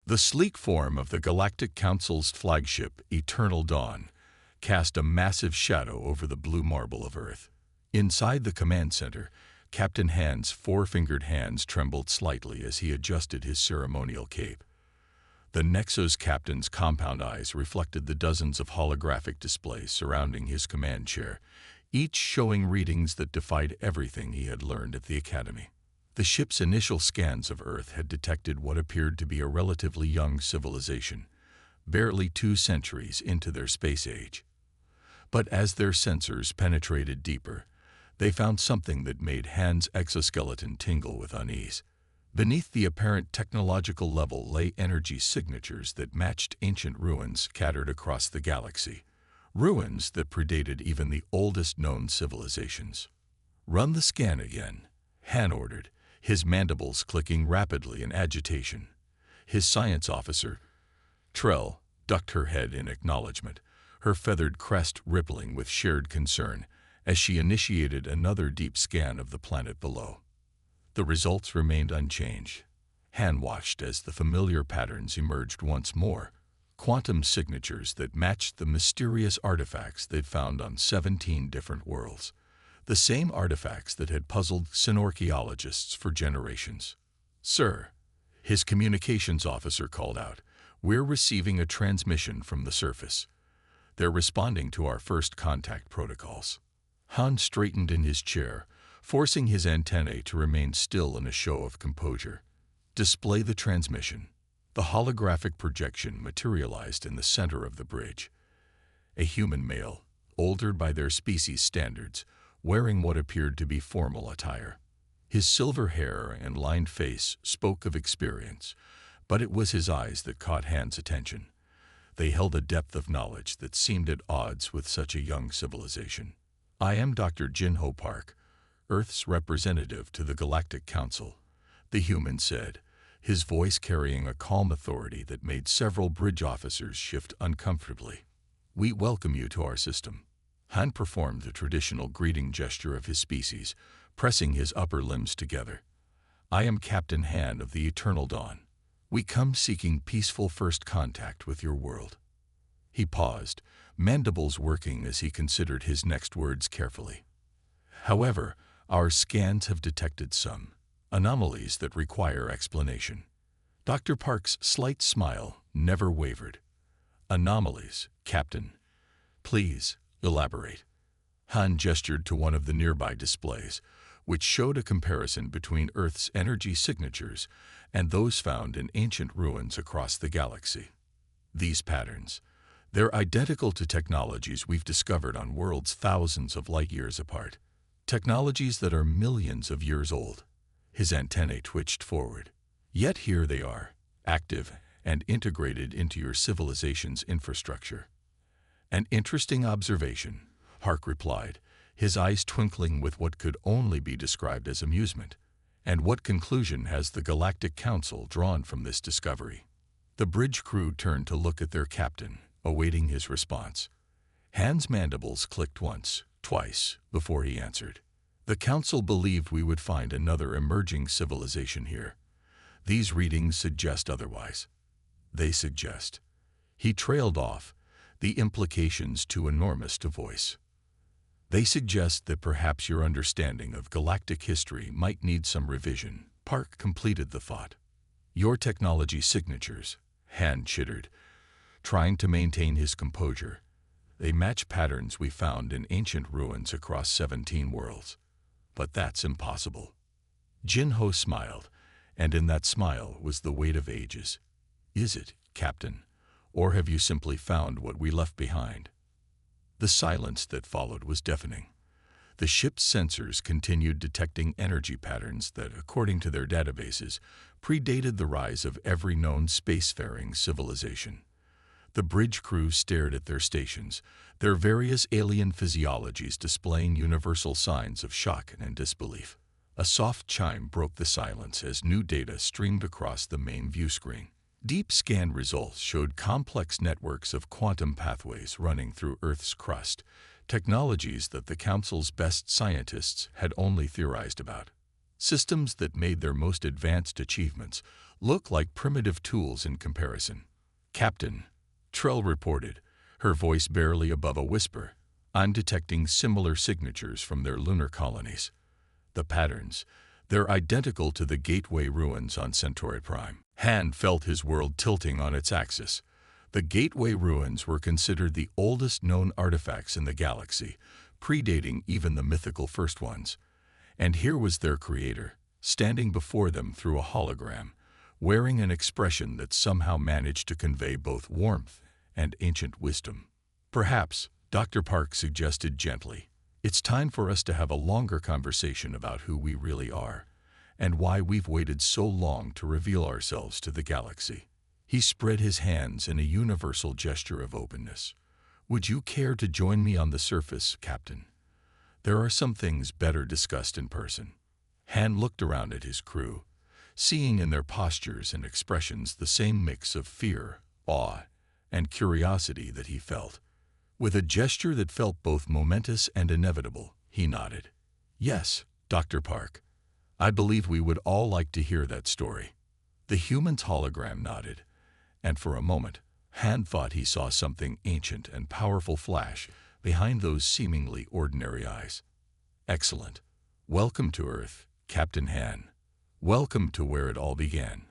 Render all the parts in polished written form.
The sleek form of the Galactic Council's flagship, Eternal Dawn, cast a massive shadow over the blue marble of Earth. Inside the command center, Captain Han's four-fingered hands trembled slightly as he adjusted his ceremonial cape. The Nexus captain's compound eyes reflected the dozens of holographic displays surrounding his command chair, each showing readings that defied everything he had learned at the Academy. The ship's initial scans of Earth had detected what appeared to be a relatively young civilization, barely 2 centuries into their space age. But as their sensors penetrated deeper, they found something that made Han's exoskeleton tingle with unease. Beneath the apparent technological level lay energy signatures that matched ancient ruins scattered across the galaxy, ruins that predated even the oldest known civilizations. "Run the scan again," Han ordered, his mandibles clicking rapidly in agitation. His science officer, Trell, ducked her head in acknowledgement, her feathered crest rippling with shared concern as she initiated another deep scan of the planet below. The results remained unchanged. Han watched as the familiar patterns emerged once more, quantum signatures that matched the mysterious artifacts they'd found on 17 different worlds, the same artifacts that had puzzled Sinorchaeologists for generations. "Sir," his communications officer called out, "we're receiving a transmission from the surface. They're responding to our first contact protocols." Han straightened in his chair, forcing his antennae to remain still in a show of composure. "Display the transmission." The holographic projection materialized in the center of the bridge. A human male, older by their species standards, wearing what appeared to be formal attire. His silver hair and lined face spoke of experience, but it was his eyes that caught Han's attention. They held a depth of knowledge that seemed at odds with such a young civilization. "I am Dr. Jinho Park, Earth's representative to the Galactic Council," the human said, his voice carrying a calm authority that made several bridge officers shift uncomfortably. "We welcome you to our system." Han performed the traditional greeting gesture of his species, pressing his upper limbs together. "I am Captain Han of the Eternal Dawn. We come seeking peaceful first contact with your world." He paused, mandibles working as he considered his next words carefully. "However, our scans have detected some anomalies that require explanation." Dr. Park's slight smile never wavered. "Anomalies, Captain. Please, elaborate." Han gestured to one of the nearby displays, which showed a comparison between Earth's energy signatures and those found in ancient ruins across the galaxy. "These patterns, they're identical to technologies we've discovered on worlds thousands of light years apart. Technologies that are millions of years old." His antennae twitched forward. "Yet here they are, active and integrated into your civilization's infrastructure." "An interesting observation," Hark replied, his eyes twinkling with what could only be described as amusement. "And what conclusion has the Galactic Council drawn from this discovery?" The bridge crew turned to look at their captain, awaiting his response. Han's mandibles clicked once, twice, before he answered. "The Council believed we would find another emerging civilization here. These readings suggest otherwise." "They suggest." He trailed off, the implications too enormous to voice. "They suggest that perhaps your understanding of galactic history might need some revision." Park completed the thought. "Your technology signatures," Han chittered, trying to maintain his composure. "They match patterns we found in ancient ruins across 17 worlds. But that's impossible." Jinho smiled, and in that smile was the weight of ages. "Is it, Captain? Or have you simply found what we left behind?" The silence that followed was deafening. The ship's sensors continued detecting energy patterns that, according to their databases, predated the rise of every known spacefaring civilization. The bridge crew stared at their stations, their various alien physiologies displaying universal signs of shock and disbelief. A soft chime broke the silence as new data streamed across the main view screen. Deep scan results showed complex networks of quantum pathways running through Earth's crust, technologies that the Council's best scientists had only theorized about. Systems that made their most advanced achievements look like primitive tools in comparison. "Captain," Trell reported, her voice barely above a whisper, "I'm detecting similar signatures from their lunar colonies. The patterns, they're identical to the Gateway ruins on Centauri Prime." Han felt his world tilting on its axis. The Gateway ruins were considered the oldest known artifacts in the galaxy, predating even the mythical first ones. And here was their creator, standing before them through a hologram, wearing an expression that somehow managed to convey both warmth and ancient wisdom. "Perhaps," Dr. Park suggested gently, "it's time for us to have a longer conversation about who we really are, and why we've waited so long to reveal ourselves to the galaxy." He spread his hands in a universal gesture of openness. "Would you care to join me on the surface, Captain? There are some things better discussed in person." Han looked around at his crew, seeing in their postures and expressions the same mix of fear, awe, and curiosity that he felt. With a gesture that felt both momentous and inevitable, he nodded. "Yes, Dr. Park. I believe we would all like to hear that story." The human's hologram nodded, and for a moment, Han thought he saw something ancient and powerful flash behind those seemingly ordinary eyes. "Excellent. Welcome to Earth, Captain Han. Welcome to where it all began."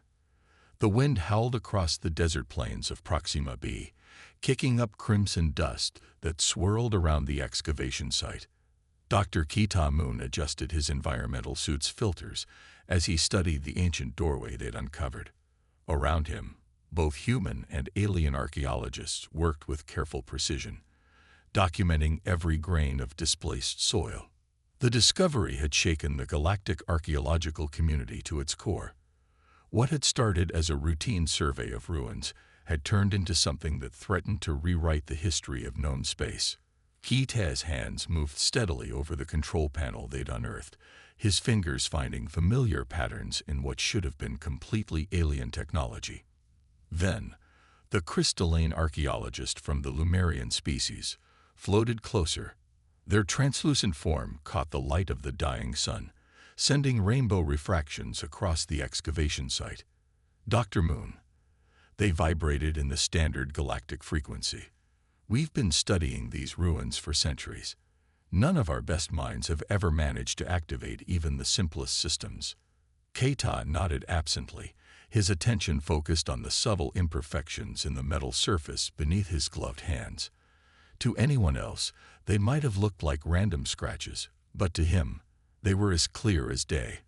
The wind howled across the desert plains of Proxima B, kicking up crimson dust that swirled around the excavation site. Dr. Kita Moon adjusted his environmental suit's filters as he studied the ancient doorway they'd uncovered. Around him, both human and alien archaeologists worked with careful precision, documenting every grain of displaced soil. The discovery had shaken the galactic archaeological community to its core. What had started as a routine survey of ruins had turned into something that threatened to rewrite the history of known space. Kita's hands moved steadily over the control panel they'd unearthed, his fingers finding familiar patterns in what should have been completely alien technology. Then, the crystalline archaeologist from the Lumerian species floated closer. Their translucent form caught the light of the dying sun, sending rainbow refractions across the excavation site. "Dr. Moon." They vibrated in the standard galactic frequency. "We've been studying these ruins for centuries. None of our best minds have ever managed to activate even the simplest systems." Keita nodded absently, his attention focused on the subtle imperfections in the metal surface beneath his gloved hands. To anyone else, they might have looked like random scratches, but to him, they were as clear as day.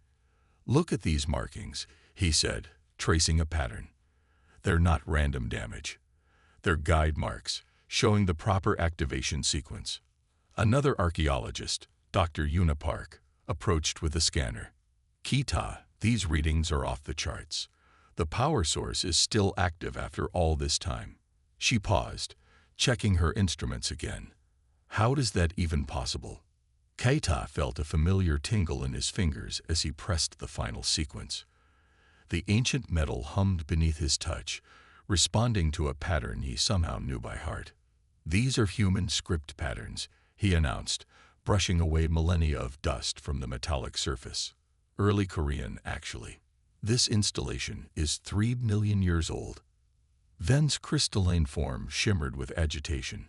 "Look at these markings," he said, tracing a pattern. "They're not random damage. They're guide marks, showing the proper activation sequence." Another archaeologist, Dr. Yuna Park, approached with a scanner. "Kita, these readings are off the charts. The power source is still active after all this time." She paused, checking her instruments again. "How is that even possible?" Keita felt a familiar tingle in his fingers as he pressed the final sequence. The ancient metal hummed beneath his touch, responding to a pattern he somehow knew by heart. "These are human script patterns," he announced, brushing away millennia of dust from the metallic surface. "Early Korean, actually. This installation is 3 million years old." Ven's crystalline form shimmered with agitation,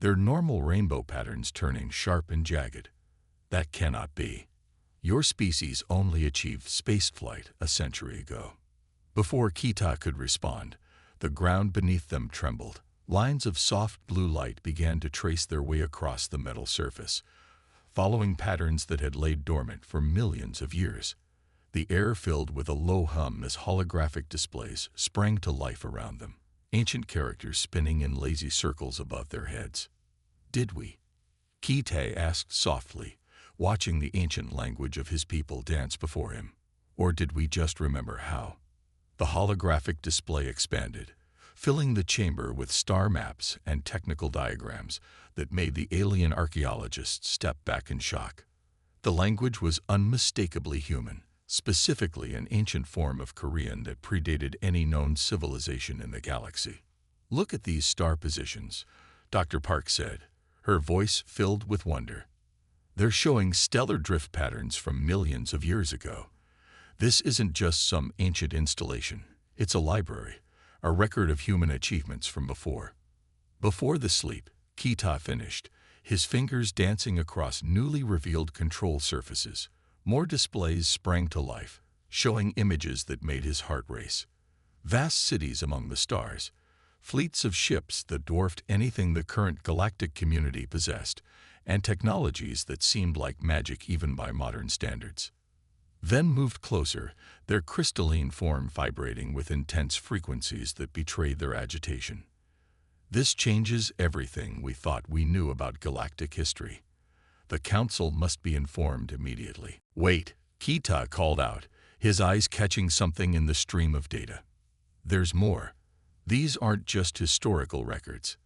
their normal rainbow patterns turning sharp and jagged. "That cannot be. Your species only achieved spaceflight a century ago." Before Kita could respond, the ground beneath them trembled. Lines of soft blue light began to trace their way across the metal surface, following patterns that had laid dormant for millions of years. The air filled with a low hum as holographic displays sprang to life around them, ancient characters spinning in lazy circles above their heads. "Did we?" Kita asked softly, watching the ancient language of his people dance before him. "Or did we just remember how?" The holographic display expanded, filling the chamber with star maps and technical diagrams that made the alien archaeologists step back in shock. The language was unmistakably human, specifically an ancient form of Korean that predated any known civilization in the galaxy. "Look at these star positions," Dr. Park said, her voice filled with wonder. "They're showing stellar drift patterns from millions of years ago. This isn't just some ancient installation. It's a library, a record of human achievements from before. Before the sleep, Kita finished, his fingers dancing across newly revealed control surfaces. More displays sprang to life, showing images that made his heart race. Vast cities among the stars, fleets of ships that dwarfed anything the current galactic community possessed, and technologies that seemed like magic even by modern standards. Then moved closer, their crystalline form vibrating with intense frequencies that betrayed their agitation. This changes everything we thought we knew about galactic history. The Council must be informed immediately. Wait, Kita called out, his eyes catching something in the stream of data. There's more. These aren't just historical records.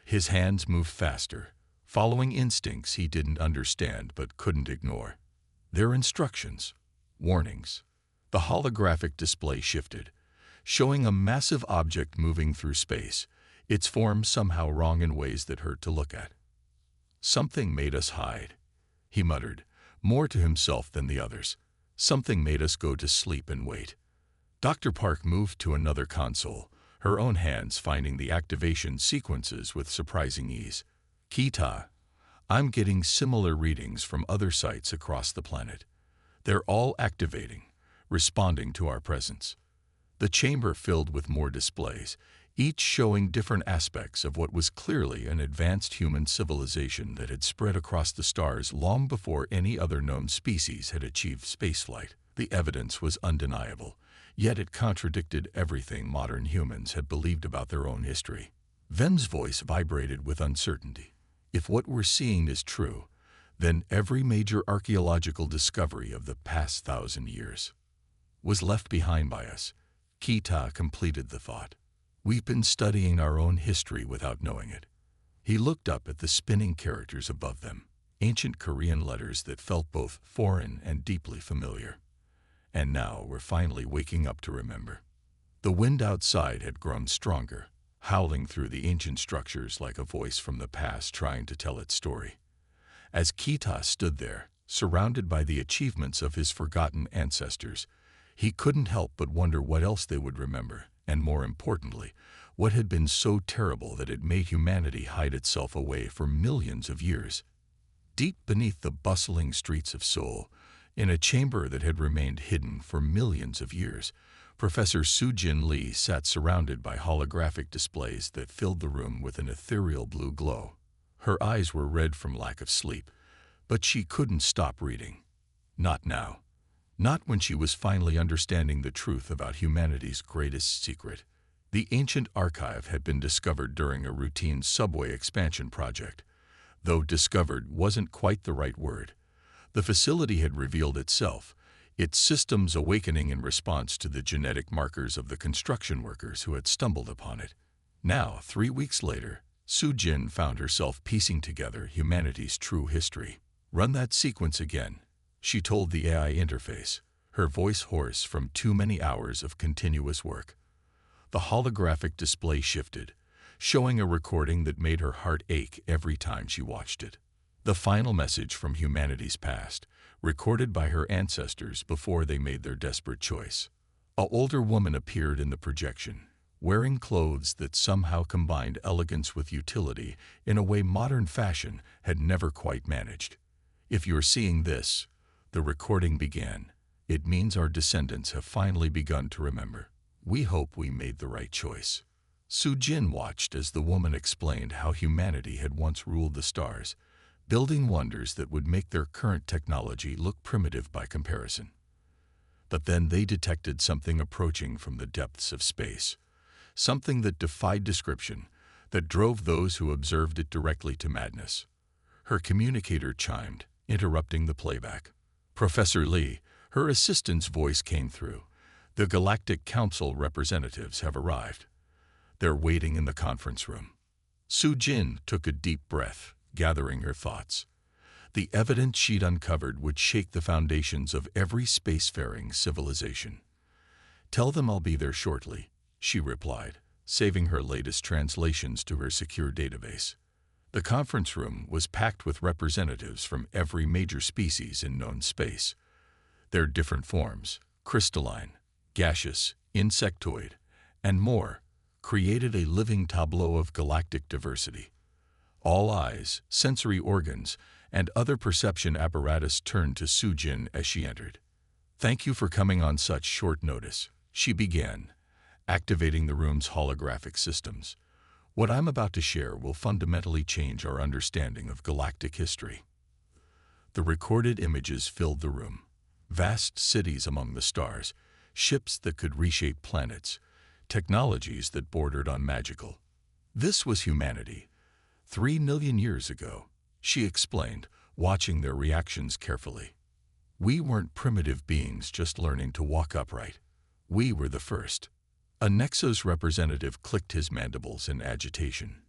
His hands moved faster, following instincts he didn't understand but couldn't ignore. They're instructions, warnings. The holographic display shifted, showing a massive object moving through space, its form somehow wrong in ways that hurt to look at. Something made us hide, he muttered, more to himself than the others. Something made us go to sleep and wait. Dr. Park moved to another console, her own hands finding the activation sequences with surprising ease. Kita, I'm getting similar readings from other sites across the planet. They're all activating, responding to our presence. The chamber filled with more displays, each showing different aspects of what was clearly an advanced human civilization that had spread across the stars long before any other known species had achieved spaceflight. The evidence was undeniable, yet it contradicted everything modern humans had believed about their own history. Ven's voice vibrated with uncertainty. If what we're seeing is true, then every major archaeological discovery of the past 1,000 years was left behind by us. Kita completed the thought. We've been studying our own history without knowing it. He looked up at the spinning characters above them, ancient Korean letters that felt both foreign and deeply familiar. And now we're finally waking up to remember. The wind outside had grown stronger, howling through the ancient structures like a voice from the past trying to tell its story. As Kita stood there, surrounded by the achievements of his forgotten ancestors, he couldn't help but wonder what else they would remember, and more importantly, what had been so terrible that it made humanity hide itself away for millions of years. Deep beneath the bustling streets of Seoul, in a chamber that had remained hidden for millions of years, Professor Soo-Jin Lee sat surrounded by holographic displays that filled the room with an ethereal blue glow. Her eyes were red from lack of sleep, but she couldn't stop reading. Not now. Not when she was finally understanding the truth about humanity's greatest secret. The ancient archive had been discovered during a routine subway expansion project. Though discovered wasn't quite the right word. The facility had revealed itself, its systems awakening in response to the genetic markers of the construction workers who had stumbled upon it. Now, 3 weeks later, Soo-Jin found herself piecing together humanity's true history. Run that sequence again, she told the AI interface, her voice hoarse from too many hours of continuous work. The holographic display shifted, showing a recording that made her heart ache every time she watched it. The final message from humanity's past, recorded by her ancestors before they made their desperate choice. An older woman appeared in the projection, wearing clothes that somehow combined elegance with utility in a way modern fashion had never quite managed. If you're seeing this, the recording began. It means our descendants have finally begun to remember. We hope we made the right choice. Soo-Jin watched as the woman explained how humanity had once ruled the stars, building wonders that would make their current technology look primitive by comparison. But then they detected something approaching from the depths of space, something that defied description, that drove those who observed it directly to madness. Her communicator chimed, interrupting the playback. Professor Lee, her assistant's voice came through. The Galactic Council representatives have arrived. They're waiting in the conference room. Soo-Jin took a deep breath, gathering her thoughts. The evidence she'd uncovered would shake the foundations of every spacefaring civilization. Tell them I'll be there shortly, she replied, saving her latest translations to her secure database. The conference room was packed with representatives from every major species in known space. Their different forms, crystalline, gaseous, insectoid, and more, created a living tableau of galactic diversity. All eyes, sensory organs, and other perception apparatus turned to Su-Jin as she entered. "Thank you for coming on such short notice," she began, activating the room's holographic systems. "What I'm about to share will fundamentally change our understanding of galactic history." The recorded images filled the room. Vast cities among the stars, ships that could reshape planets, technologies that bordered on magical. This was humanity. 3 million years ago, she explained, watching their reactions carefully. "We weren't primitive beings just learning to walk upright. We were the first." A Nexus representative clicked his mandibles in agitation.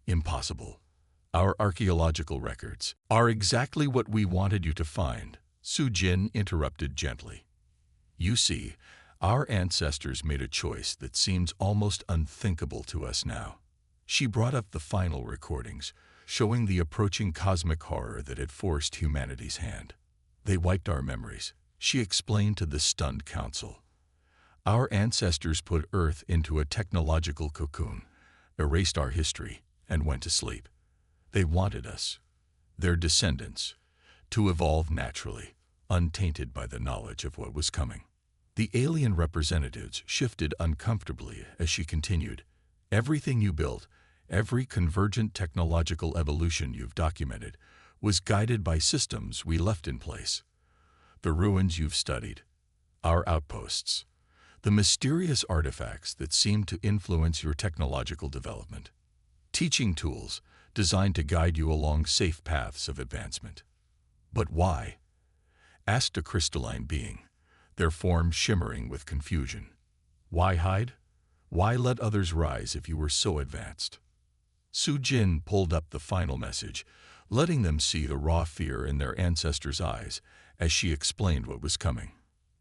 "Impossible. Our archaeological records are exactly what we wanted you to find," Su-Jin interrupted gently. "You see, our ancestors made a choice that seems almost unthinkable to us now." She brought up the final recordings, showing the approaching cosmic horror that had forced humanity's hand. "They wiped our memories," she explained to the stunned council. "Our ancestors put Earth into a technological cocoon, erased our history, and went to sleep. They wanted us, their descendants, to evolve naturally, untainted by the knowledge of what was coming." The alien representatives shifted uncomfortably as she continued. "Everything you built, every convergent technological evolution you've documented, was guided by systems we left in place. The ruins you've studied, our outposts, the mysterious artifacts that seem to influence your technological development. Teaching tools designed to guide you along safe paths of advancement. But why?" asked a crystalline being, their form shimmering with confusion. "Why hide? Why let others rise if you were so advanced?" Su-Jin pulled up the final message, letting them see the raw fear in their ancestors' eyes as she explained what was coming.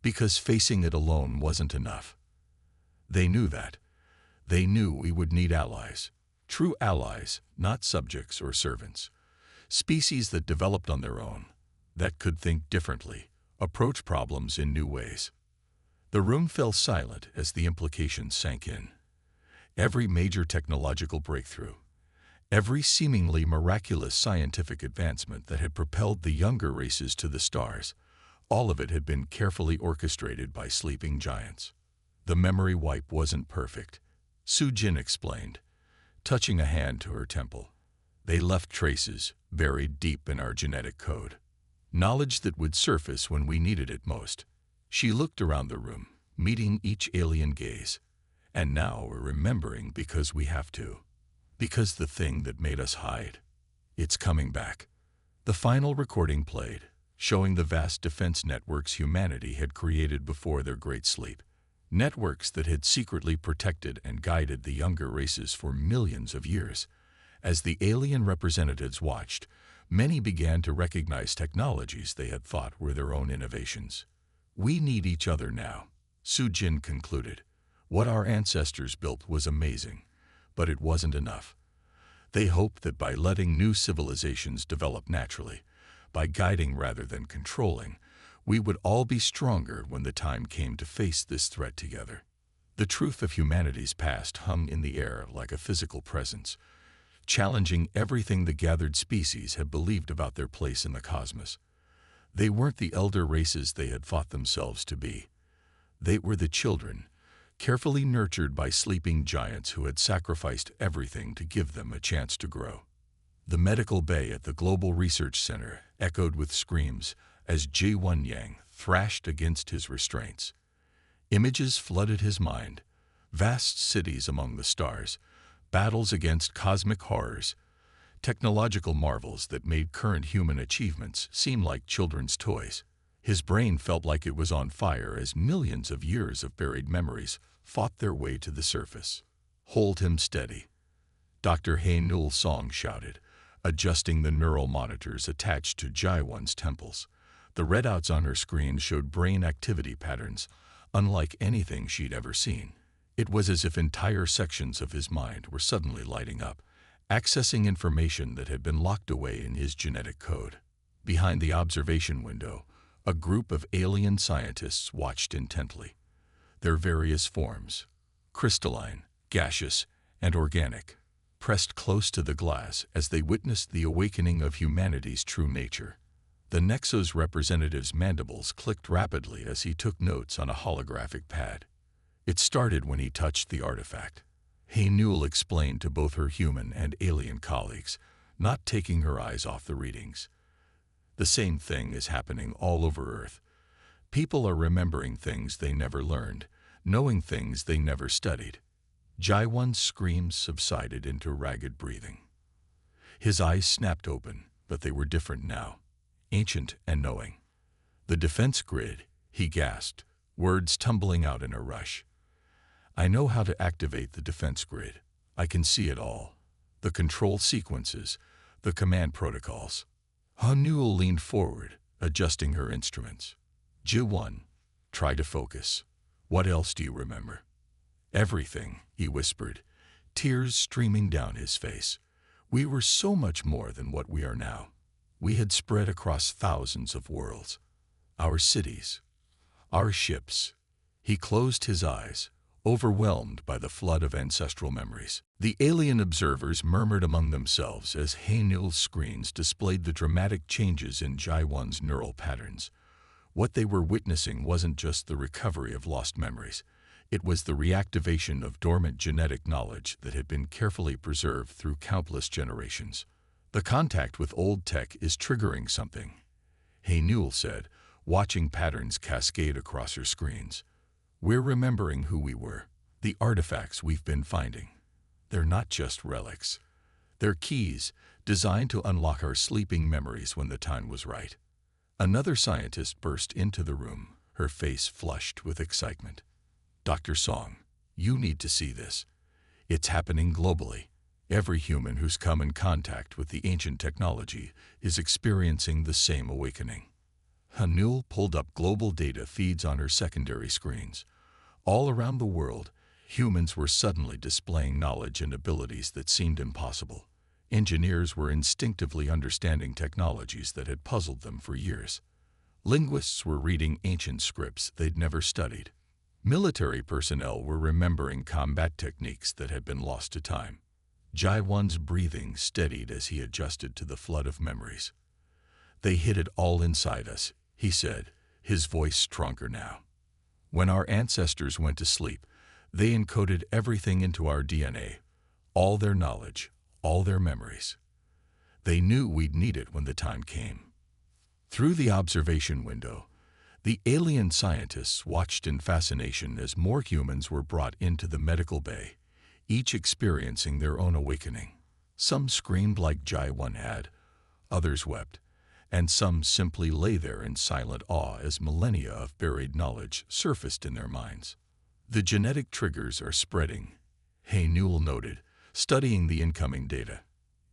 Because facing it alone wasn't enough. They knew that. They knew we would need allies. True allies, not subjects or servants. Species that developed on their own, that could think differently, approach problems in new ways. The room fell silent as the implications sank in. Every major technological breakthrough, every seemingly miraculous scientific advancement that had propelled the younger races to the stars, all of it had been carefully orchestrated by sleeping giants. The memory wipe wasn't perfect, Su-Jin explained, touching a hand to her temple. They left traces buried deep in our genetic code. Knowledge that would surface when we needed it most. She looked around the room, meeting each alien gaze. "And now we're remembering because we have to. Because the thing that made us hide, it's coming back." The final recording played, showing the vast defense networks humanity had created before their great sleep. Networks that had secretly protected and guided the younger races for millions of years. As the alien representatives watched, many began to recognize technologies they had thought were their own innovations. "We need each other now," Su-Jin concluded. "What our ancestors built was amazing, but it wasn't enough. They hoped that by letting new civilizations develop naturally, by guiding rather than controlling, we would all be stronger when the time came to face this threat together." The truth of humanity's past hung in the air like a physical presence, challenging everything the gathered species had believed about their place in the cosmos. They weren't the elder races they had thought themselves to be. They were the children, carefully nurtured by sleeping giants who had sacrificed everything to give them a chance to grow. The medical bay at the Global Research Center echoed with screams as Ji Wen-Yang thrashed against his restraints. Images flooded his mind, vast cities among the stars, battles against cosmic horrors, technological marvels that made current human achievements seem like children's toys. His brain felt like it was on fire as millions of years of buried memories fought their way to the surface. "Hold him steady," Dr. Hae-Nul Song shouted, adjusting the neural monitors attached to Ji-Won's temples. The readouts on her screen showed brain activity patterns unlike anything she'd ever seen. It was as if entire sections of his mind were suddenly lighting up, accessing information that had been locked away in his genetic code. Behind the observation window, a group of alien scientists watched intently. their various forms, crystalline, gaseous, and organic, pressed close to the glass as they witnessed the awakening of humanity's true nature. The Nexo's representative's mandibles clicked rapidly as he took notes on a holographic pad. It started when he touched the artifact. Haynul explained to both her human and alien colleagues, not taking her eyes off the readings. The same thing is happening all over Earth. People are remembering things they never learned, knowing things they never studied. Jaiwan's screams subsided into ragged breathing. His eyes snapped open, but they were different now, ancient and knowing. The defense grid, he gasped, words tumbling out in a rush. I know how to activate the defense grid. I can see it all. The control sequences, the command protocols. Haynul leaned forward, adjusting her instruments. Ji-1, try to focus. What else do you remember? Everything, he whispered, tears streaming down his face. We were so much more than what we are now. We had spread across thousands of worlds. Our cities, our ships. He closed his eyes, overwhelmed by the flood of ancestral memories. The alien observers murmured among themselves as Haynul's screens displayed the dramatic changes in Jaiwan's neural patterns. What they were witnessing wasn't just the recovery of lost memories. It was the reactivation of dormant genetic knowledge that had been carefully preserved through countless generations. The contact with old tech is triggering something, Haynul said, watching patterns cascade across her screens. We're remembering who we were, the artifacts we've been finding. They're not just relics. They're keys designed to unlock our sleeping memories when the time was right. Another scientist burst into the room, her face flushed with excitement. Dr. Song, you need to see this. It's happening globally. Every human who's come in contact with the ancient technology is experiencing the same awakening. Haynul pulled up global data feeds on her secondary screens. All around the world, humans were suddenly displaying knowledge and abilities that seemed impossible. Engineers were instinctively understanding technologies that had puzzled them for years. Linguists were reading ancient scripts they'd never studied. Military personnel were remembering combat techniques that had been lost to time. Jaiwan's breathing steadied as he adjusted to the flood of memories. They hid it all inside us, he said, his voice stronger now. When our ancestors went to sleep, they encoded everything into our DNA, all their knowledge, all their memories. They knew we'd need it when the time came. Through the observation window, the alien scientists watched in fascination as more humans were brought into the medical bay, each experiencing their own awakening. Some screamed like Jaiwan had, others wept, and some simply lay there in silent awe as millennia of buried knowledge surfaced in their minds. The genetic triggers are spreading, Haynul noted, studying the incoming data.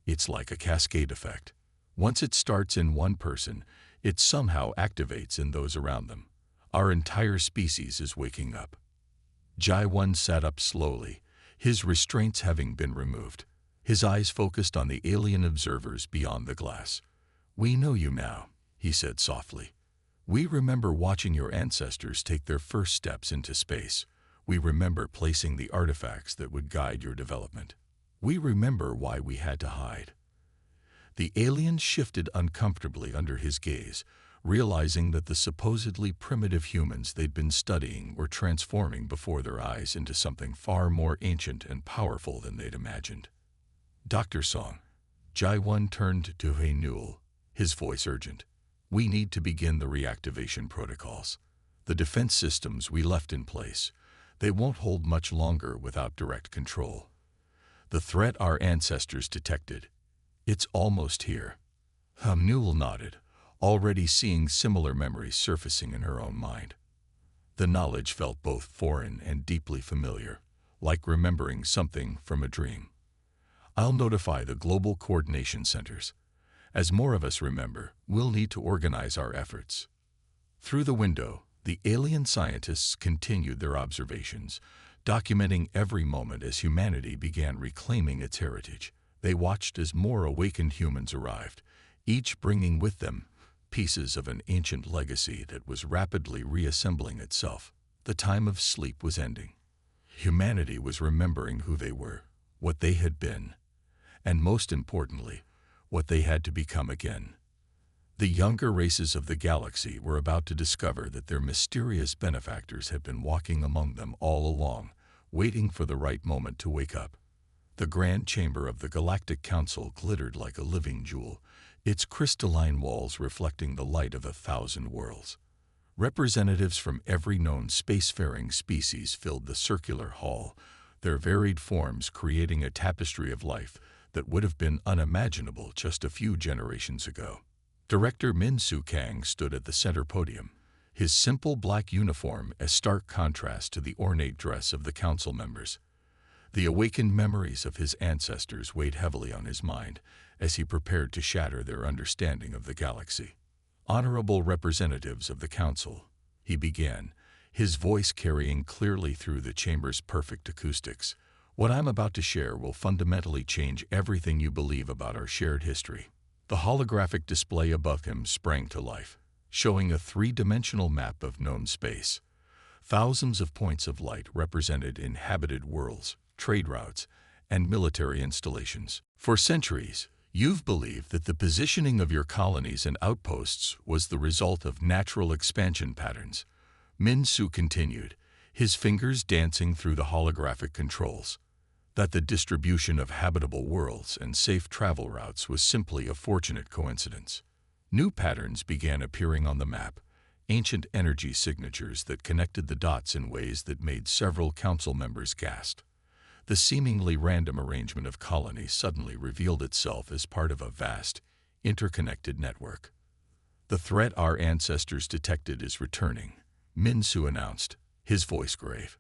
It's like a cascade effect. Once it starts in one person, it somehow activates in those around them. Our entire species is waking up. Jaiwan sat up slowly, his restraints having been removed. His eyes focused on the alien observers beyond the glass. We know you now, he said softly. We remember watching your ancestors take their first steps into space. We remember placing the artifacts that would guide your development. We remember why we had to hide. The alien shifted uncomfortably under his gaze, realizing that the supposedly primitive humans they'd been studying were transforming before their eyes into something far more ancient and powerful than they'd imagined. Dr. Song, Jaiwan turned to Haynul, his voice urgent. We need to begin the reactivation protocols. The defense systems we left in place, they won't hold much longer without direct control. The threat our ancestors detected, it's almost here. Haynul nodded, already seeing similar memories surfacing in her own mind. The knowledge felt both foreign and deeply familiar, like remembering something from a dream. I'll notify the global coordination centers. As more of us remember, we'll need to organize our efforts. Through the window, the alien scientists continued their observations, documenting every moment as humanity began reclaiming its heritage. They watched as more awakened humans arrived, each bringing with them pieces of an ancient legacy that was rapidly reassembling itself. The time of sleep was ending. Humanity was remembering who they were, what they had been, and most importantly, what they had to become again. The younger races of the galaxy were about to discover that their mysterious benefactors had been walking among them all along, waiting for the right moment to wake up. The grand chamber of the Galactic Council glittered like a living jewel, its crystalline walls reflecting the light of 1,000 worlds. Representatives from every known spacefaring species filled the circular hall, their varied forms creating a tapestry of life that would have been unimaginable just a few generations ago. Director Min-Soo Kang stood at the center podium, his simple black uniform a stark contrast to the ornate dress of the council members. The awakened memories of his ancestors weighed heavily on his mind as he prepared to shatter their understanding of the galaxy. "Honorable representatives of the council," he began, his voice carrying clearly through the chamber's perfect acoustics, "what I'm about to share will fundamentally change everything you believe about our shared history." The holographic display above him sprang to life, showing a three-dimensional map of known space. Thousands of points of light represented inhabited worlds, trade routes, and military installations. For centuries, you've believed that the positioning of your colonies and outposts was the result of natural expansion patterns. Min-Soo continued, his fingers dancing through the holographic controls. That the distribution of habitable worlds and safe travel routes was simply a fortunate coincidence. New patterns began appearing on the map, ancient energy signatures that connected the dots in ways that made several council members gasp. The seemingly random arrangement of colonies suddenly revealed itself as part of a vast, interconnected network. "The threat our ancestors detected is returning," Min-Soo announced, his voice grave.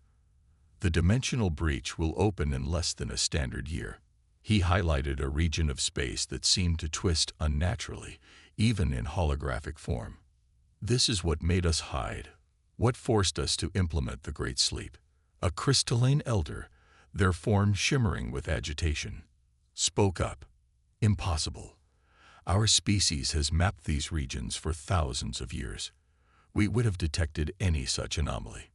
"The dimensional breach will open in less than a standard year." He highlighted a region of space that seemed to twist unnaturally, even in holographic form. "This is what made us hide, what forced us to implement the Great Sleep." A crystalline elder, their form shimmering with agitation, spoke up. "Impossible. Our species has mapped these regions for thousands of years. We would have detected any such anomaly."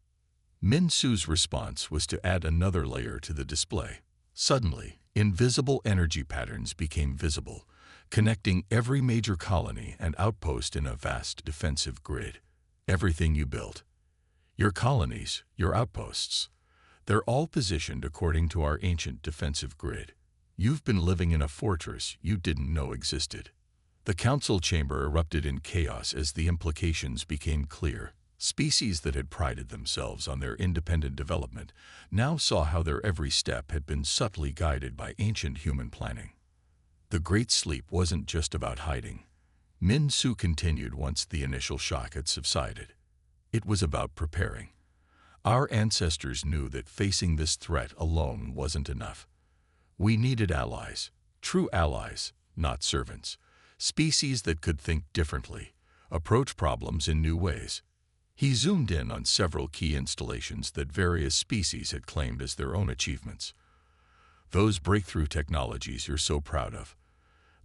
Min-Soo's response was to add another layer to the display. Suddenly, invisible energy patterns became visible, connecting every major colony and outpost in a vast defensive grid. Everything you built, your colonies, your outposts, they're all positioned according to our ancient defensive grid. You've been living in a fortress you didn't know existed. The council chamber erupted in chaos as the implications became clear. Species that had prided themselves on their independent development now saw how their every step had been subtly guided by ancient human planning. The Great Sleep wasn't just about hiding. Min-Soo continued once the initial shock had subsided. It was about preparing. Our ancestors knew that facing this threat alone wasn't enough. We needed allies, true allies, not servants, species that could think differently, approach problems in new ways. He zoomed in on several key installations that various species had claimed as their own achievements. "Those breakthrough technologies you're so proud of,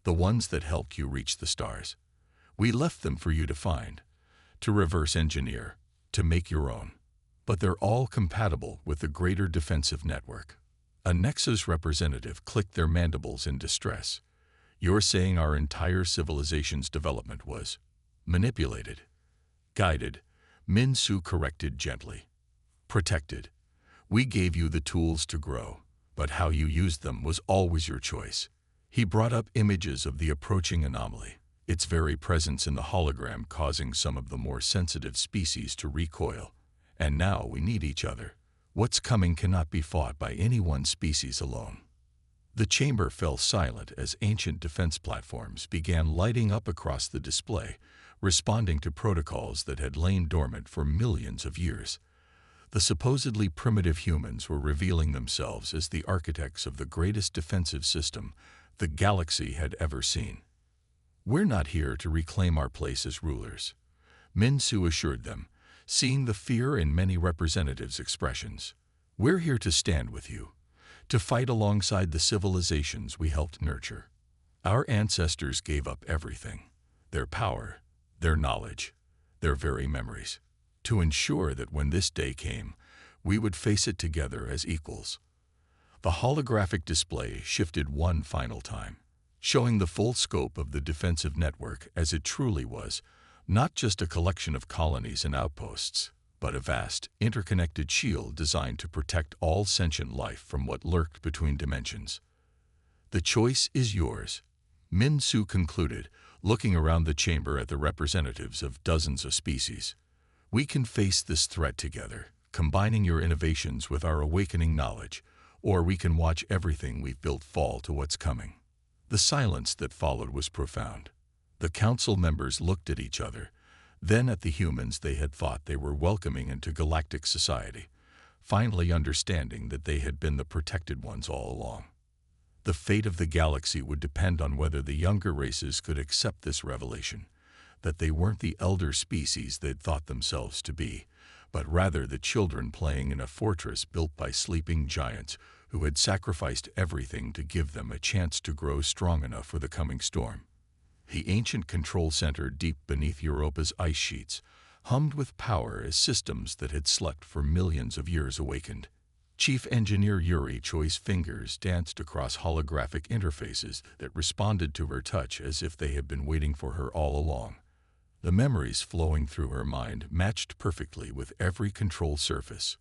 the ones that helped you reach the stars, we left them for you to find, to reverse engineer, to make your own. But they're all compatible with the greater defensive network." A Nexus representative clicked their mandibles in distress. "You're saying our entire civilization's development was manipulated, guided," Min-Soo corrected gently. "Protected. We gave you the tools to grow, but how you used them was always your choice." He brought up images of the approaching anomaly, its very presence in the hologram causing some of the more sensitive species to recoil. "And now we need each other. What's coming cannot be fought by any one species alone." The chamber fell silent as ancient defense platforms began lighting up across the display, responding to protocols that had lain dormant for millions of years. The supposedly primitive humans were revealing themselves as the architects of the greatest defensive system the galaxy had ever seen. "We're not here to reclaim our place as rulers," Min-Soo assured them, seeing the fear in many representatives' expressions. "We're here to stand with you, to fight alongside the civilizations we helped nurture. Our ancestors gave up everything, their power, their knowledge, their very memories. to ensure that when this day came, we would face it together as equals. The holographic display shifted one final time, showing the full scope of the defensive network as it truly was, not just a collection of colonies and outposts, but a vast, interconnected shield designed to protect all sentient life from what lurked between dimensions. "The choice is yours," Min Su concluded, looking around the chamber at the representatives of dozens of species. "We can face this threat together, combining your innovations with our awakening knowledge, or we can watch everything we've built fall to what's coming." The silence that followed was profound. The council members looked at each other, then at the humans they had thought they were welcoming into galactic society, finally understanding that they had been the protected ones all along. The fate of the galaxy would depend on whether the younger races could accept this revelation, that they weren't the elder species they'd thought themselves to be, but rather the children playing in a fortress built by sleeping giants who had sacrificed everything to give them a chance to grow strong enough for the coming storm. The ancient control center deep beneath Europa's ice sheets hummed with power as systems that had slept for millions of years awakened. Chief Engineer Yuri Choi's fingers danced across holographic interfaces that responded to her touch as if they had been waiting for her all along. The memories flowing through her mind matched perfectly with every control surface,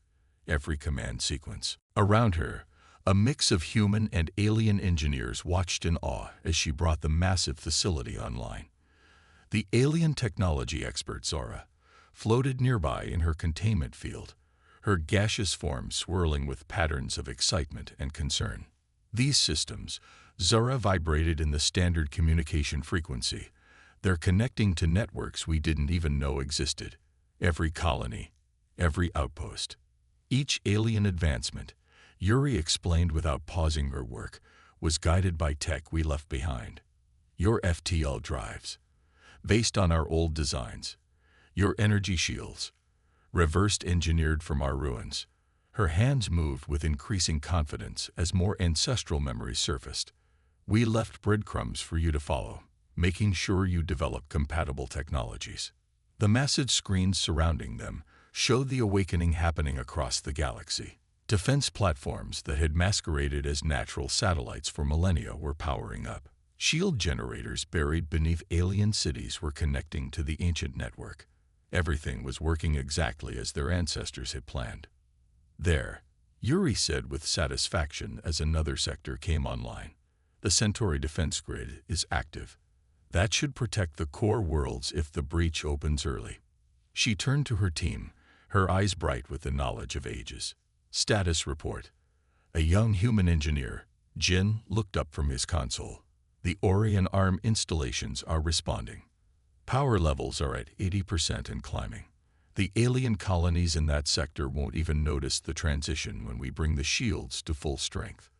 every command sequence. Around her, a mix of human and alien engineers watched in awe as she brought the massive facility online. The alien technology expert Zora floated nearby in her containment field, her gaseous form swirling with patterns of excitement and concern. These systems, Zora vibrated in the standard communication frequency. They're connecting to networks we didn't even know existed. Every colony, every outpost, each alien advancement, Yuri explained without pausing her work, was guided by tech we left behind. Your FTL drives, based on our old designs. Your energy shields, reversed engineered from our ruins. Her hands moved with increasing confidence as more ancestral memories surfaced. We left breadcrumbs for you to follow, making sure you develop compatible technologies. The massive screens surrounding them showed the awakening happening across the galaxy. Defense platforms that had masqueraded as natural satellites for millennia were powering up. Shield generators buried beneath alien cities were connecting to the ancient network. Everything was working exactly as their ancestors had planned. "There," Yuri said with satisfaction as another sector came online. "The Centauri defense grid is active. That should protect the core worlds if the breach opens early." She turned to her team, her eyes bright with the knowledge of ages. "Status report." A young human engineer, Jin, looked up from his console. "The Orion Arm installations are responding. Power levels are at 80% and climbing. The alien colonies in that sector won't even notice the transition when we bring the shields to full strength."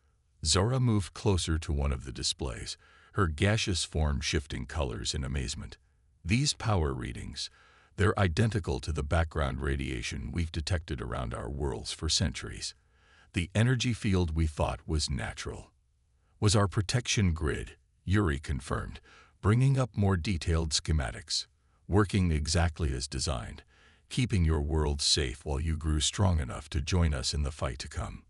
Zora moved closer to one of the displays, her gaseous form shifting colors in amazement. "These power readings, they're identical to the background radiation we've detected around our worlds for centuries. The energy field we thought was natural was our protection grid," Yuri confirmed, bringing up more detailed schematics. "Working exactly as designed, keeping your world safe while you grew strong enough to join us in the fight to come."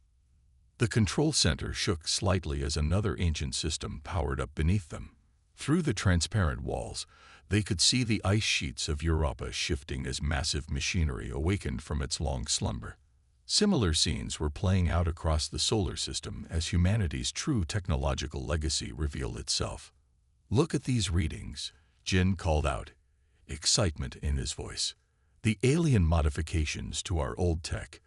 The control center shook slightly as another ancient system powered up beneath them. Through the transparent walls, they could see the ice sheets of Europa shifting as massive machinery awakened from its long slumber. Similar scenes were playing out across the solar system as humanity's true technological legacy revealed itself. "Look at these readings," Jin called out, excitement in his voice. "The alien modifications to our old tech,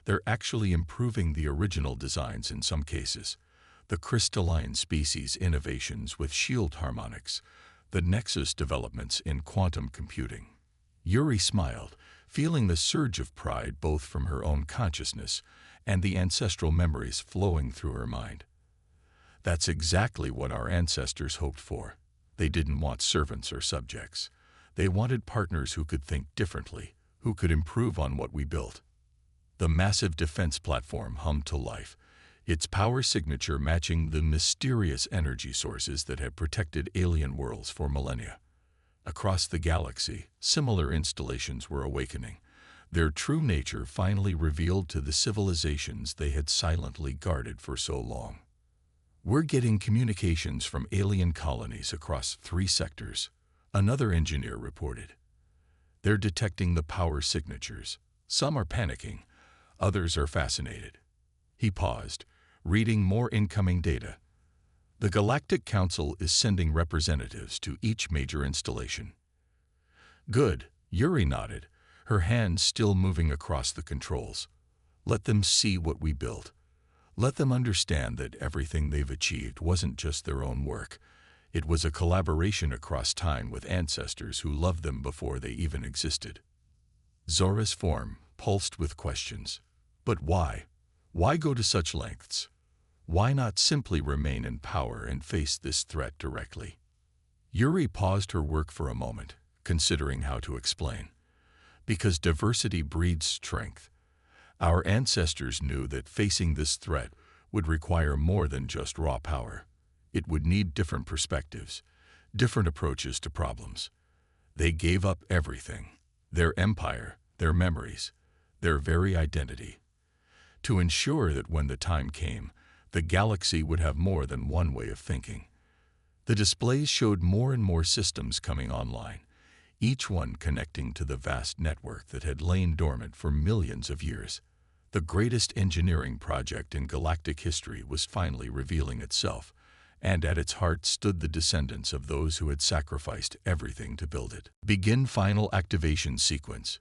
they're actually improving the original designs in some cases. The crystalline species innovations with shield harmonics, the nexus developments in quantum computing." Yuri smiled, feeling the surge of pride both from her own consciousness and the ancestral memories flowing through her mind. "That's exactly what our ancestors hoped for. They didn't want servants or subjects. They wanted partners who could think differently, who could improve on what we built." The massive defense platform hummed to life, its power signature matching the mysterious energy sources that had protected alien worlds for millennia. Across the galaxy, similar installations were awakening, their true nature finally revealed to the civilizations they had silently guarded for so long. "We're getting communications from alien colonies across 3 sectors," another engineer reported. "They're detecting the power signatures. Some are panicking, others are fascinated." He paused, reading more incoming data. "The Galactic Council is sending representatives to each major installation." "Good," Yuri nodded, her hands still moving across the controls. "Let them see what we built. Let them understand that everything they've achieved wasn't just their own work. It was a collaboration across time with ancestors who loved them before they even existed." Zora's form pulsed with questions. But why? Why go to such lengths? Why not simply remain in power and face this threat directly? Yuri paused her work for a moment, considering how to explain. "Because diversity breeds strength. Our ancestors knew that facing this threat would require more than just raw power. It would need different perspectives, different approaches to problems. They gave up everything, their empire, their memories, their very identity, to ensure that when the time came, the galaxy would have more than one way of thinking." The displays showed more and more systems coming online, each one connecting to the vast network that had lain dormant for millions of years. The greatest engineering project in galactic history was finally revealing itself, and at its heart stood the descendants of those who had sacrificed everything to build it. "Begin final activation sequence,"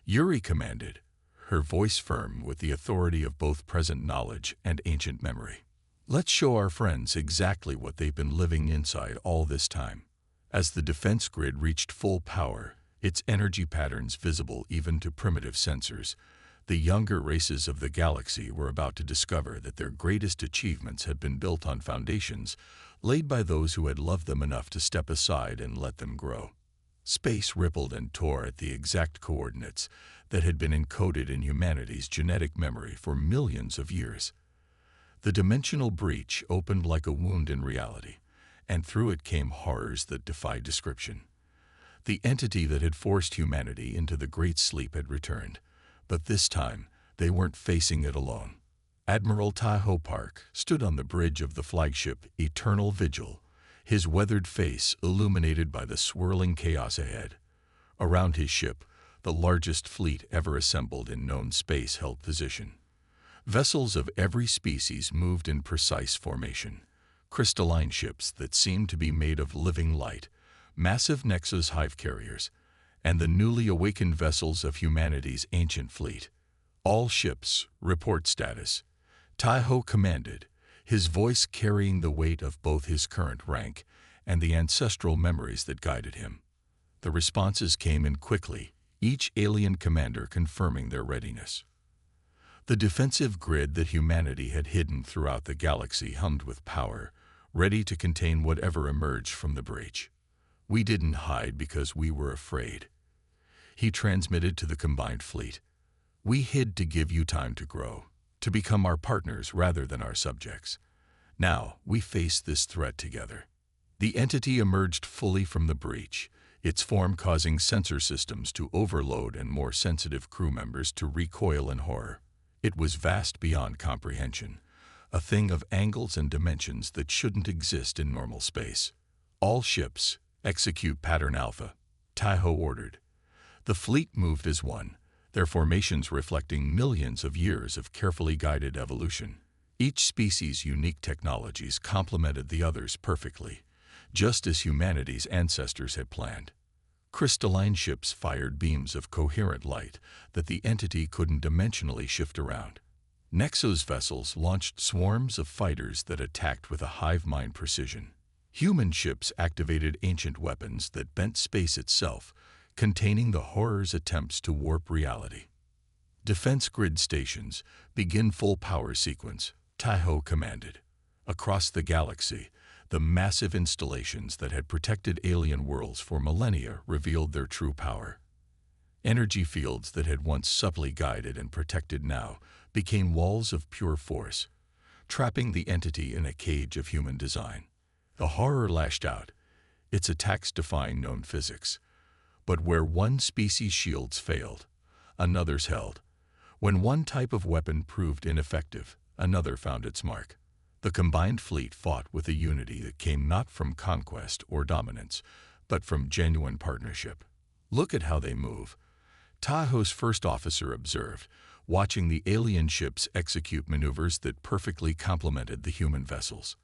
Yuri commanded, her voice firm with the authority of both present knowledge and ancient memory. "Let's show our friends exactly what they've been living inside all this time." As the defense grid reached full power, its energy patterns visible even to primitive sensors, the younger races of the galaxy were about to discover that their greatest achievements had been built on foundations laid by those who had loved them enough to step aside and let them grow. Space rippled and tore at the exact coordinates that had been encoded in humanity's genetic memory for millions of years. The dimensional breach opened like a wound in reality, and through it came horrors that defied description. The entity that had forced humanity into the Great Sleep had returned, but this time they weren't facing it alone. Admiral Tahoe Park stood on the bridge of the flagship Eternal Vigil, his weathered face illuminated by the swirling chaos ahead. Around his ship, the largest fleet ever assembled in known space held position. Vessels of every species moved in precise formation. Crystalline ships that seemed to be made of living light, massive Nexus hive carriers, and the newly awakened vessels of humanity's ancient fleet. "All ships, report status," Tahoe commanded, his voice carrying the weight of both his current rank and the ancestral memories that guided him. The responses came in quickly, each alien commander confirming their readiness. The defensive grid that humanity had hidden throughout the galaxy hummed with power, ready to contain whatever emerged from the breach. "We didn't hide because we were afraid," he transmitted to the combined fleet. "We hid to give you time to grow, to become our partners rather than our subjects. Now we face this threat together." The entity emerged fully from the breach, its form causing sensor systems to overload and more sensitive crew members to recoil in horror. It was vast beyond comprehension, a thing of angles and dimensions that shouldn't exist in normal space. "All ships, execute Pattern Alpha," Tahoe ordered. The fleet moved as one, their formations reflecting millions of years of carefully guided evolution. Each species' unique technologies complemented the others perfectly, just as humanity's ancestors had planned. Crystalline ships fired beams of coherent light that the entity couldn't dimensionally shift around. Nexus vessels launched swarms of fighters that attacked with a hive mind precision. Human ships activated ancient weapons that bent space itself, containing the horror's attempts to warp reality. "Defense grid stations, begin full power sequence," Tahoe commanded. Across the galaxy, the massive installations that had protected alien worlds for millennia revealed their true power. Energy fields that had once subtly guided and protected now became walls of pure force, trapping the entity in a cage of human design. The horror lashed out, its attacks defying known physics. But where one species' shields failed, another's held. When one type of weapon proved ineffective, another found its mark. The combined fleet fought with a unity that came not from conquest or dominance, but from genuine partnership. "Look at how they move," Tahoe's first officer observed, watching the alien ships execute maneuvers that perfectly complemented the human vessels.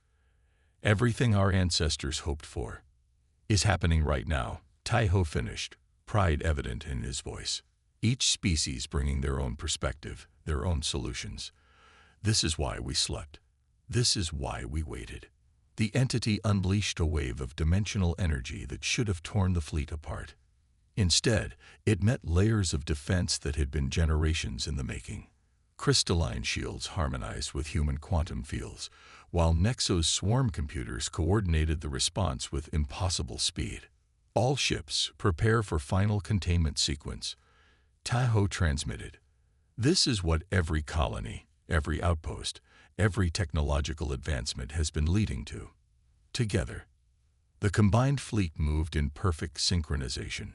"Everything our ancestors hoped for is happening right now," Tahoe finished, pride evident in his voice. "Each species bringing their own perspective, their own solutions. This is why we slept. This is why we waited." The entity unleashed a wave of dimensional energy that should have torn the fleet apart. Instead, it met layers of defense that had been generations in the making. Crystalline shields harmonized with human quantum fields, while Nexo's swarm computers coordinated the response with impossible speed. "All ships, prepare for final containment sequence," Tahoe transmitted. "This is what every colony, every outpost, every technological advancement has been leading to." Together, the combined fleet moved in perfect synchronization,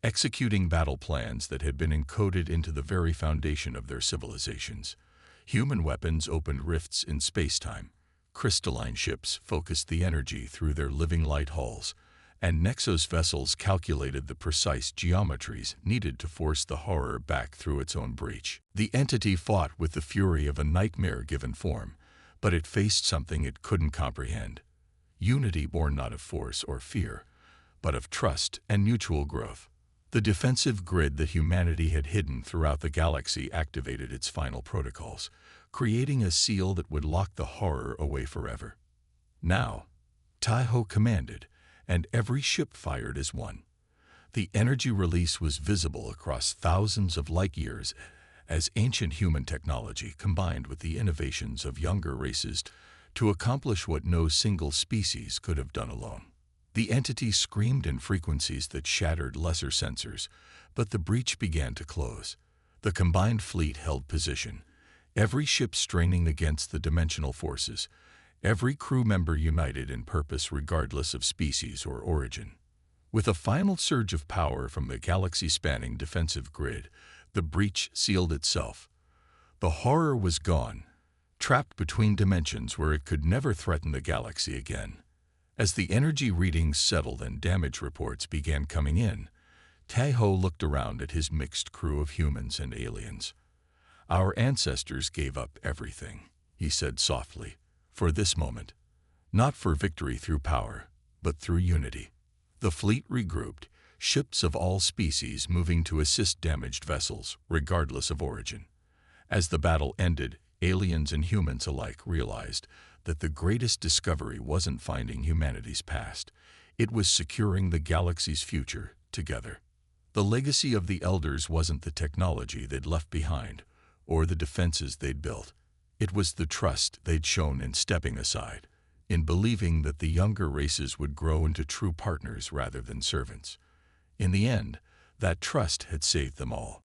executing battle plans that had been encoded into the very foundation of their civilizations. Human weapons opened rifts in space-time, crystalline ships focused the energy through their living light hulls, and Nexo's vessels calculated the precise geometries needed to force the horror back through its own breach. The entity fought with the fury of a nightmare given form, but it faced something it couldn't comprehend. Unity born not of force or fear, but of trust and mutual growth. The defensive grid that humanity had hidden throughout the galaxy activated its final protocols, creating a seal that would lock the horror away forever. Now, Tahoe commanded, and every ship fired as one. The energy release was visible across thousands of light years as ancient human technology combined with the innovations of younger races to accomplish what no single species could have done alone. The entity screamed in frequencies that shattered lesser sensors, but the breach began to close. The combined fleet held position, every ship straining against the dimensional forces, every crew member united in purpose regardless of species or origin. With a final surge of power from the galaxy-spanning defensive grid, the breach sealed itself. The horror was gone, trapped between dimensions where it could never threaten the galaxy again. As the energy readings settled and damage reports began coming in, Tahoe looked around at his mixed crew of humans and aliens. "Our ancestors gave up everything," he said softly, "for this moment. Not for victory through power, but through unity." The fleet regrouped, ships of all species moving to assist damaged vessels, regardless of origin. As the battle ended, aliens and humans alike realized that the greatest discovery wasn't finding humanity's past. It was securing the galaxy's future together. The legacy of the Elders wasn't the technology they'd left behind, or the defenses they'd built. It was the trust they'd shown in stepping aside, in believing that the younger races would grow into true partners rather than servants. In the end, that trust had saved them all.